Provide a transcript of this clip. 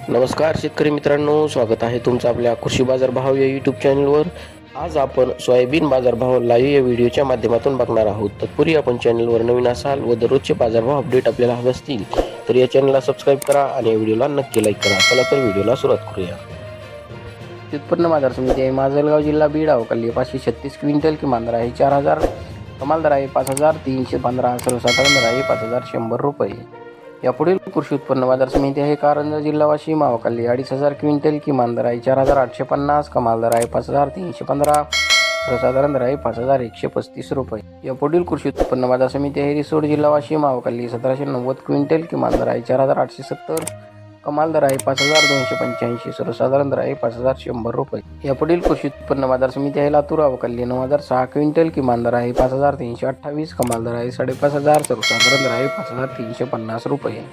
नमस्कार शेतकरी मित्रांनो, स्वागत आहे तुमचं आपल्या कृषी बाजार भाव या यूट्यूब चॅनलवर. आज आपण सोयाबीन बाजारभाव लाईव्ह या व्हिडिओच्या माध्यमातून बघणार आहोत. तत्पूर्वी आपण चॅनलवर नवीन असाल व दररोजचे बाजारभाव अपडेट आपल्याला हवे असतील तर या चॅनलला सबस्क्राईब करा आणि या व्हिडिओला नक्की लाईक करा. चला तर व्हिडिओला सुरुवात करूया. उत्पन्न बाजार समिती आहे माजलगाव जिल्हा बीड अवकाली 536 क्विंटल, किमान दर आहे 4000, कमाल दर आहे 5315, सर्वसाधारण दर आहे 5100 रुपये. यापुढील कृषी उत्पन्न बाजार समिती आहे कारंजा जिल्हा वाशिम अवकाली 2500 क्विंटल, किमान दर आहे 4850, कमाल दर आहे 5315, सर्वसाधारण दर आहे 5135 रुपये. यापुढील कृषी उत्पन्न बाजार समिती आहे रिसोड जिल्हा वाशिम अवकाली 1790 क्विंटल, किमान दर आहे 4870, कमाल दर आहे 5285, सर्वसाधारण दर आहे 5100 रुपये. यापुढील कृषी उत्पन्न बाजार समिती आहे लातूर अवकाली 9006 क्विंटल, किमान दर आहे 5328, कमाल दर आहे 5500, सर्वसाधारण दर आहे 5350 रुपये.